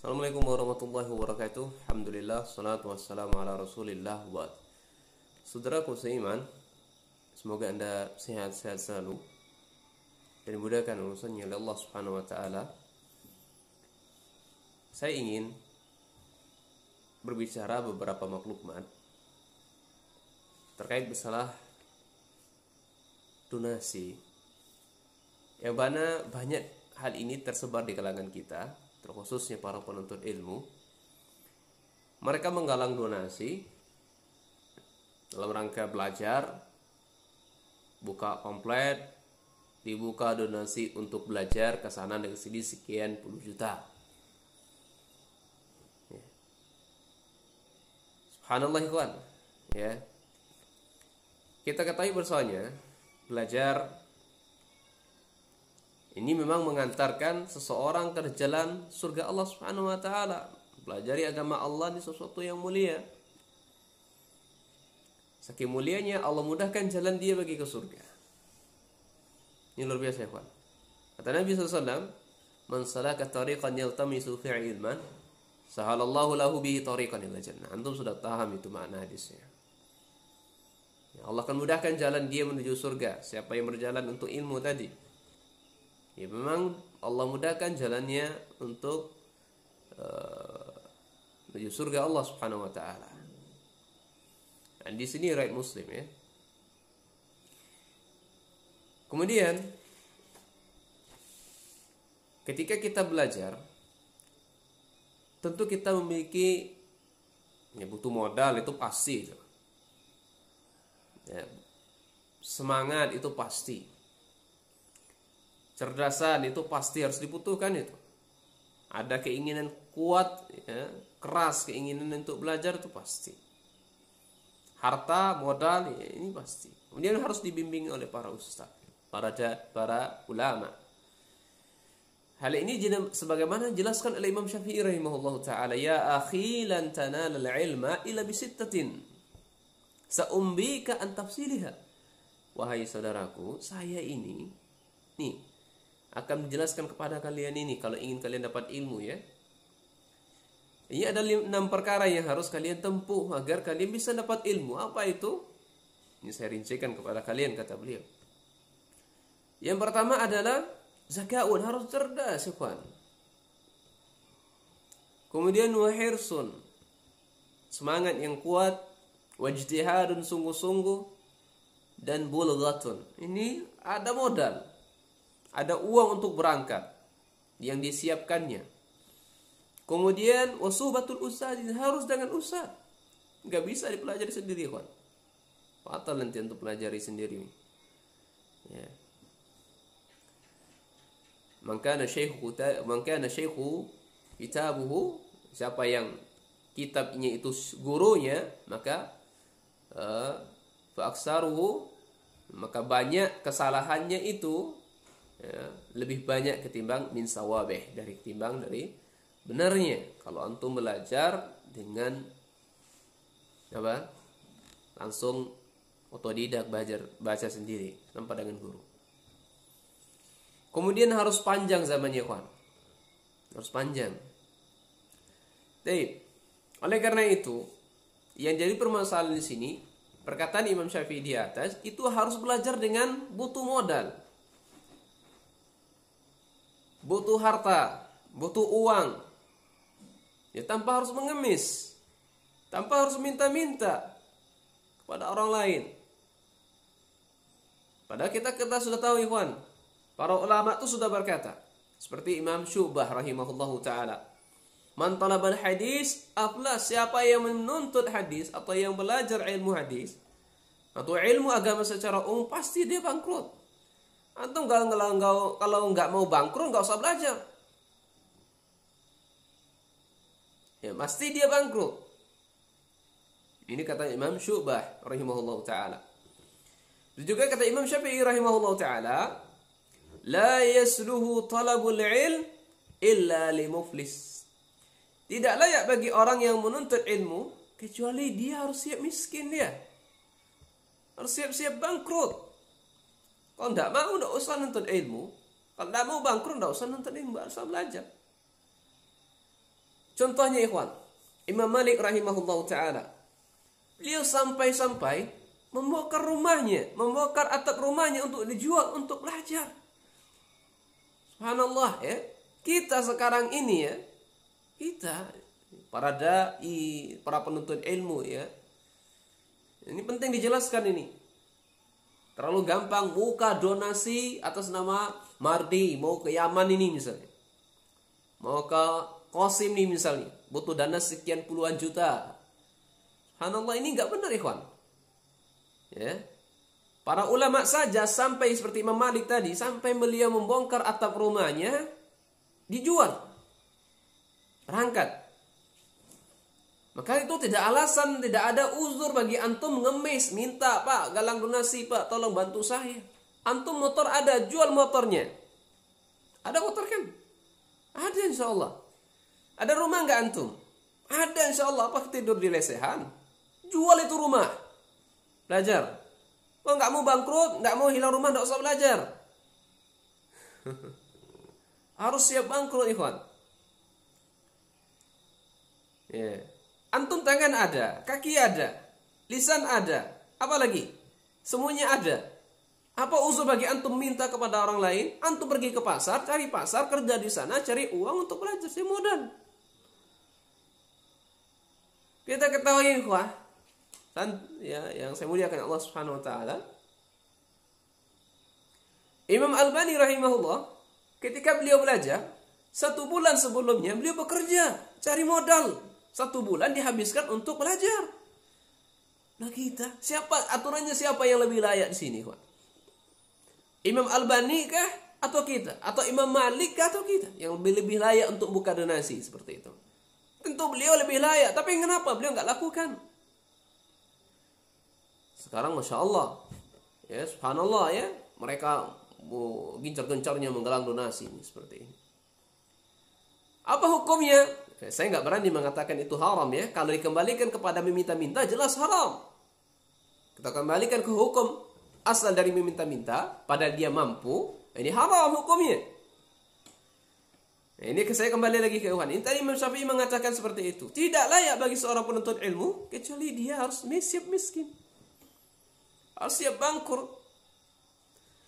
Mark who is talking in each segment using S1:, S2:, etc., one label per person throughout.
S1: Assalamualaikum warahmatullahi wabarakatuh. Alhamdulillah, salatu wassalamu ala rasulillah wa saudaraku seiman, semoga anda sehat-sehat selalu dan dimudahkan urusannya oleh Allah subhanahu wa ta'ala. Saya ingin berbicara beberapa maklumat terkait masalah donasi, yang mana banyak hal ini tersebar di kalangan kita, terkhususnya para penuntut ilmu. Mereka menggalang donasi dalam rangka belajar, buka pamflet, dibuka donasi untuk belajar ke sana dengan sini sekian puluh juta. Ya. Subhanallah ikhwan, ya. Kita ketahui bersama, belajar ini memang mengantarkan seseorang ke jalan surga Allah Subhanahu wa taala. Pelajari agama Allah ini sesuatu yang mulia. Saking mulianya Allah mudahkan jalan dia bagi ke surga. Ini luar biasa, ya, kata Nabi SAW, "Man salaka tariqan yaltamisu fihi ilman, sahalallahu lahu bihi tariqan ila jannah." Antum sudah paham itu makna hadisnya. Ya, Allah akan mudahkan jalan dia menuju surga. Siapa yang berjalan untuk ilmu tadi, ya memang Allah mudahkan jalannya untuk menuju surga Allah Subhanahu wa taala. Dan di sini riwayat Muslim, ya. Kemudian ketika kita belajar, tentu kita memiliki, ya, butuh modal, itu pasti. Ya, semangat itu pasti. Cerdasan itu pasti harus dibutuhkan itu. Ada keinginan kuat, ya, keras keinginan untuk belajar itu pasti. Harta, modal, ya, ini pasti. Kemudian harus dibimbing oleh para ustaz, para ulama. Hal ini sebagaimana jelaskan oleh Imam Syafi'i rahimahullahu taala, "Ya akhi lan tanalal ilma illa bisittatin, sa'umbika an tafsiliha." Wahai saudaraku, saya ini nih akan menjelaskan kepada kalian ini kalau ingin kalian dapat ilmu, ya. Ini ada 6 perkara yang harus kalian tempuh agar kalian bisa dapat ilmu. Apa itu? Ini saya rincikan kepada kalian, kata beliau. Yang pertama adalah zakaun, harus cerdas, ikhwan. Kemudian wahirsun, semangat yang kuat, wajtihadun, sungguh-sungguh, dan bulghatun. Ini ada modal, ada uang untuk berangkat yang disiapkannya. Kemudian wasubatul ustaz, harus dengan ustaz. Enggak bisa dipelajari sendiri, kawan. Fatal nanti untuk pelajari sendiri. Ya. Man kana syaikhu kitabuhu, siapa yang kitabnya itu gurunya, maka fa aksaruhu, maka banyak kesalahannya itu, ya, lebih banyak ketimbang min sawabih, dari benarnya. Kalau antum belajar dengan apa? Langsung otodidak, baca sendiri tanpa dengan guru. Kemudian harus panjang zamannya, kawan. Harus panjang. Baik. Oleh karena itu, yang jadi permasalahan di sini, perkataan Imam Syafi'i di atas itu harus belajar dengan butuh modal, butuh harta, butuh uang, ya, tanpa harus mengemis, tanpa harus minta-minta kepada orang lain. Padahal kita sudah tahu, ikhwan, para ulama itu sudah berkata, seperti Imam Syu'bah rahimahullahu ta'ala, "Man talabal hadis aflas," siapa yang menuntut hadis atau yang belajar ilmu hadis atau ilmu agama secara umum, pasti dia bangkrut. Antum kalau nggak mau bangkrut, nggak usah belajar. Ya, pasti dia bangkrut. Ini kata Imam Syu'bah rahimahullahu ta'ala. Juga kata Imam Syafi'i rahimahullahu ta'ala, "La yasluhu talabul ilm illa limuflis." Tidak layak bagi orang yang menuntut ilmu kecuali dia harus siap miskin, dia harus siap-siap bangkrut. Kalau tidak mau, tidak usah nuntut ilmu. Kalau tidak mau bangkrut, tidak usah nuntut ilmu, harus belajar. Contohnya ikhwan, Imam Malik rahimahullahu taala. Beliau sampai-sampai membongkar rumahnya, membongkar atap rumahnya untuk dijual untuk belajar. Subhanallah ya. Kita sekarang ini ya, kita para dai, para penuntut ilmu ya. Ini penting dijelaskan ini. Terlalu gampang buka donasi atas nama Mardi, mau ke Yaman ini misalnya. Mau ke Qasim nih misalnya, butuh dana sekian puluhan juta. Subhanallah, ini enggak benar ikhwan. Ya. Para ulama saja sampai seperti Imam Malik tadi, sampai beliau membongkar atap rumahnya, dijual. Berangkat. Maka itu tidak alasan, tidak ada uzur bagi antum ngemis, minta, Pak, galang donasi, Pak, tolong bantu saya. Antum motor ada, jual motornya. Ada motor kan? Ada insya Allah. Ada rumah nggak antum? Ada insya Allah. Apa tidur di lesehan? Jual itu rumah. Belajar. Oh nggak mau bangkrut, nggak mau hilang rumah, nggak usah belajar. Harus siap bangkrut ikhwan. Yeah. Antum tangan ada, kaki ada, lisan ada, apa lagi? Semuanya ada. Apa usul bagi antum minta kepada orang lain? Antum pergi ke pasar, cari pasar, kerja di sana, cari uang untuk belajar. Saya modal. Kita ketahui ikhwah, ya, yang saya muliakan Allah Subhanahu wa taala. Imam Albani rahimahullah, ketika beliau belajar, 1 bulan sebelumnya beliau bekerja, cari modal. 1 bulan dihabiskan untuk belajar. Nah kita, aturannya siapa yang lebih layak di sini, Pak? Imam Albani kah atau kita? Atau Imam Malik kah atau kita? Yang lebih layak untuk buka donasi seperti itu. Tentu beliau lebih layak, tapi kenapa beliau nggak lakukan? Sekarang Masya Allah, ya Subhanallah ya, mereka gencar-gencarnya menggalang donasi seperti ini. Apa hukumnya? Saya nggak berani mengatakan itu haram ya. Kalau dikembalikan kepada meminta-minta jelas haram. Kita kembalikan ke hukum asal dari meminta-minta, padahal dia mampu, ini haram hukumnya. Nah, ini saya kembali lagi ke Ikhwan. Ini tadi Imam Syafi'i mengatakan seperti itu. Tidak layak bagi seorang penuntut ilmu kecuali dia harus siap miskin, harus siap bangkrut.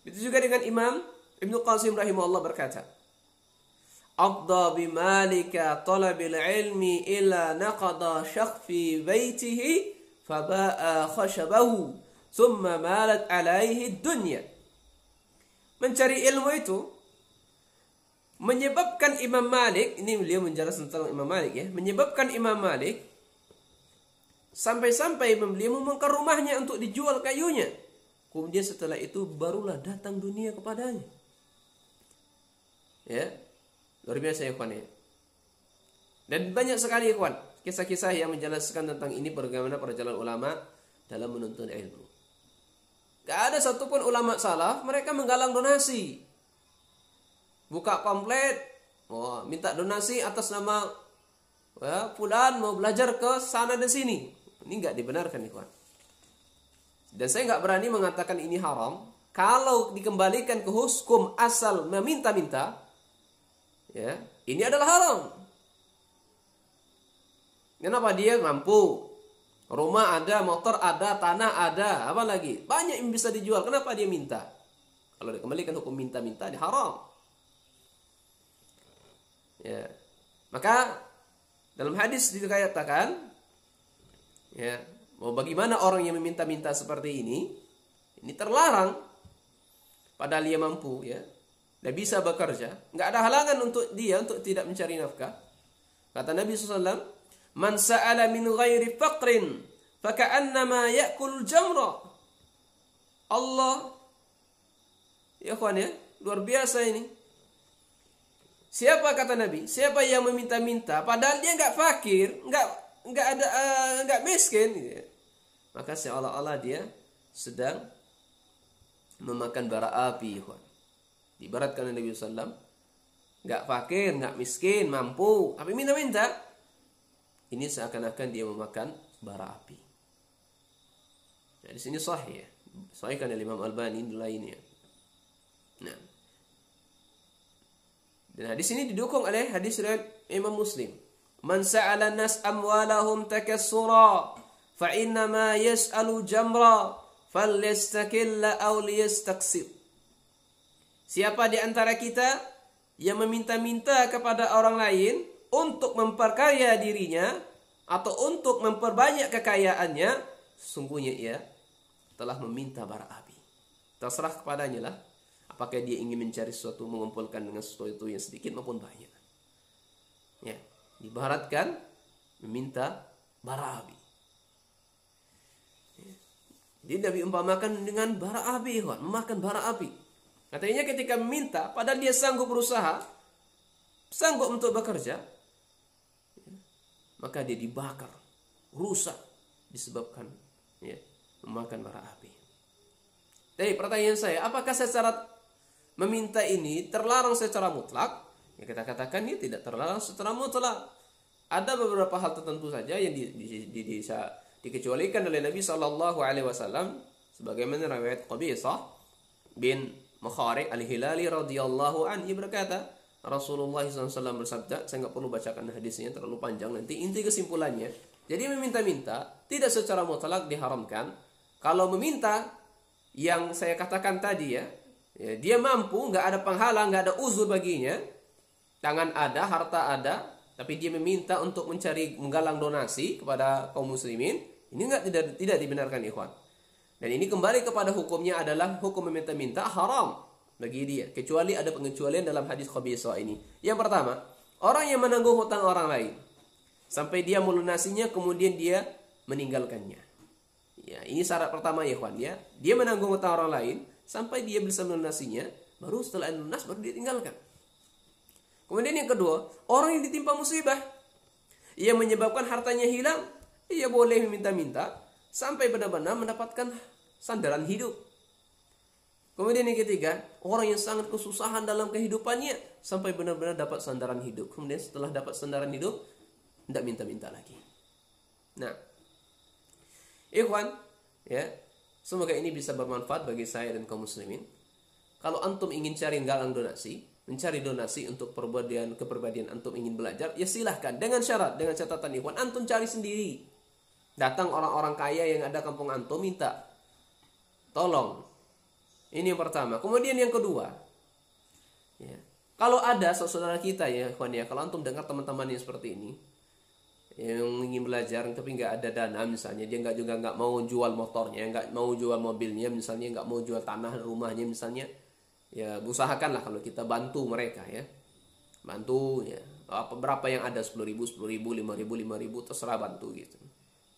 S1: Itu juga dengan Imam Ibnu Qasim rahimahullah berkata, Abda bimalika talabil ilmi illa naqada syakfi baitihi faba'a khashabahu summa malat alaihi dunya. Mencari ilmu itu menyebabkan Imam Malik, ini beliau menjelaskan tentang Imam Malik ya, menyebabkan Imam Malik sampai-sampai beliau membongkar rumahnya untuk dijual kayunya. Kemudian setelah itu barulah datang dunia kepadanya. Ya. Luar biasa ya ikhwan ya. Dan banyak sekali ikhwan kisah-kisah yang menjelaskan tentang ini bagaimana perjalanan ulama dalam menuntut ilmu. Gak ada satupun ulama salaf mereka menggalang donasi, buka pamflet, minta donasi atas nama fulan mau belajar ke sana dan sini. Ini gak dibenarkan ikhwan. Dan saya gak berani mengatakan ini haram kalau dikembalikan ke hukum asal meminta-minta. Ya, ini adalah haram. Kenapa? Dia mampu, rumah ada, motor ada, tanah ada, apa lagi? Banyak yang bisa dijual. Kenapa dia minta? Kalau dikembalikan hukum minta-minta, dia haram. Ya, maka dalam hadis dikatakan, ya, mau bagaimana orang yang meminta-minta seperti ini terlarang. Padahal dia mampu, ya. Dia bisa bekerja, nggak ada halangan untuk dia untuk tidak mencari nafkah. Kata Nabi SAW, Man sa'ala min ghairi faqrin, faka'annama ya'kul jamra. Allah, ya kawan ya, luar biasa ini. Siapa kata Nabi? Siapa yang meminta-minta, padahal dia nggak fakir, nggak miskin, gitu. Maka seolah-olah dia sedang memakan bara api, kawan. Diibaratkan oleh Nabi SAW, nggak fakir, nggak miskin, mampu, tapi minta-minta. Ini seakan-akan dia memakan bara api. Nah, di sini sahih, sahihkan oleh Imam Albani di lainnya. Nah, dan hadis ini didukung oleh hadis riwayat Imam Muslim. Man sa'ala nas amwalahum takassura fa innama yas'alu jamra falyastakilla aw liyastaqsir. Siapa di antara kita yang meminta-minta kepada orang lain untuk memperkaya dirinya atau untuk memperbanyak kekayaannya, sesungguhnya ia telah meminta bara api. Terserah kepadanya lah, apakah dia ingin mencari sesuatu, mengumpulkan dengan sesuatu yang sedikit maupun banyak. Ya, dibaratkan meminta bara api. Dia Nabi umpamakan dengan bara api, memakan bara api. Katanya ketika meminta, padahal dia sanggup berusaha, sanggup untuk bekerja, maka dia dibakar, rusak disebabkan memakan bara api. Jadi pertanyaan saya, apakah secara meminta ini terlarang secara mutlak? Ya, kita katakan ini tidak terlarang secara mutlak. Ada beberapa hal tertentu saja yang dikecualikan oleh Nabi Shallallahu Alaihi Wasallam, sebagaimana riwayat Qabisah bin Mukhariq al-Hilali radhiyallahu anhu berkata, Rasulullah SAW bersabda, saya nggak perlu bacakan hadisnya terlalu panjang nanti. Inti kesimpulannya, jadi meminta-minta tidak secara mutlak diharamkan. Kalau meminta yang saya katakan tadi ya dia mampu, nggak ada penghalang, nggak ada uzur baginya, tangan ada, harta ada, tapi dia meminta untuk menggalang donasi kepada kaum muslimin, ini tidak dibenarkan, ikhwan. Dan ini kembali kepada hukumnya adalah hukum meminta-minta haram bagi dia, kecuali ada pengecualian dalam hadis Qabisah ini. Yang pertama, orang yang menanggung hutang orang lain sampai dia melunasinya kemudian dia meninggalkannya. Ya, ini syarat pertama ya ikhwan ya. Dia menanggung hutang orang lain sampai dia bisa melunasinya, baru setelah lunas baru dia tinggalkan. Kemudian yang kedua, orang yang ditimpa musibah yang menyebabkan hartanya hilang, ia boleh meminta-minta sampai benar-benar mendapatkan sandaran hidup. Kemudian yang ketiga, orang yang sangat kesusahan dalam kehidupannya sampai benar-benar dapat sandaran hidup. Kemudian setelah dapat sandaran hidup, tidak minta-minta lagi. Nah, ikhwan, ya, semoga ini bisa bermanfaat bagi saya dan kaum muslimin. Kalau antum ingin cari galang donasi, mencari donasi untuk kepribadian antum ingin belajar, ya silahkan, dengan syarat, dengan catatan ikhwan, antum cari sendiri. Datang orang-orang kaya yang ada kampung antum, minta tolong. Ini yang pertama. Kemudian yang kedua, ya, kalau ada saudara kita ya, ikhwan ya, kalau antum dengar teman-teman yang seperti ini, yang ingin belajar tapi nggak ada dana, misalnya dia nggak mau jual motornya, nggak mau jual mobilnya, misalnya nggak mau jual tanah rumahnya, misalnya, ya usahakanlah kalau kita bantu mereka ya, bantu ya, berapa yang ada 10.000, 5.000, 5.000, terserah bantu gitu.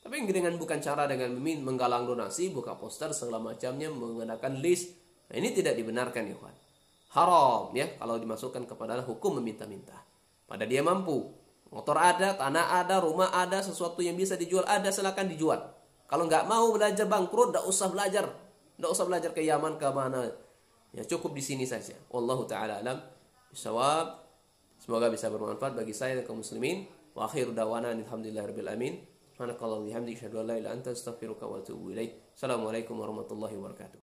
S1: Tapi dengan bukan cara dengan menggalang donasi, buka poster segala macamnya, menggunakan list, nah, ini tidak dibenarkan ya kawan. Haram ya kalau dimasukkan kepada hukum meminta-minta. Pada dia mampu, motor ada, tanah ada, rumah ada, sesuatu yang bisa dijual ada, silakan dijual. Kalau nggak mau belajar bangkrut, nggak usah belajar ke Yaman, ke mana. Ya cukup di sini saja. Wallahu taala alam bisawab. Semoga bisa bermanfaat bagi saya dan kaum muslimin. Wa akhiru dawana alhamdulillahirabbil alamin. Subhanakallahumma wa bihamdika asyhadu an la ilaha illa anta astaghfiruka wa atubu ilaik. Assalamualaikum warahmatullahi wabarakatuh.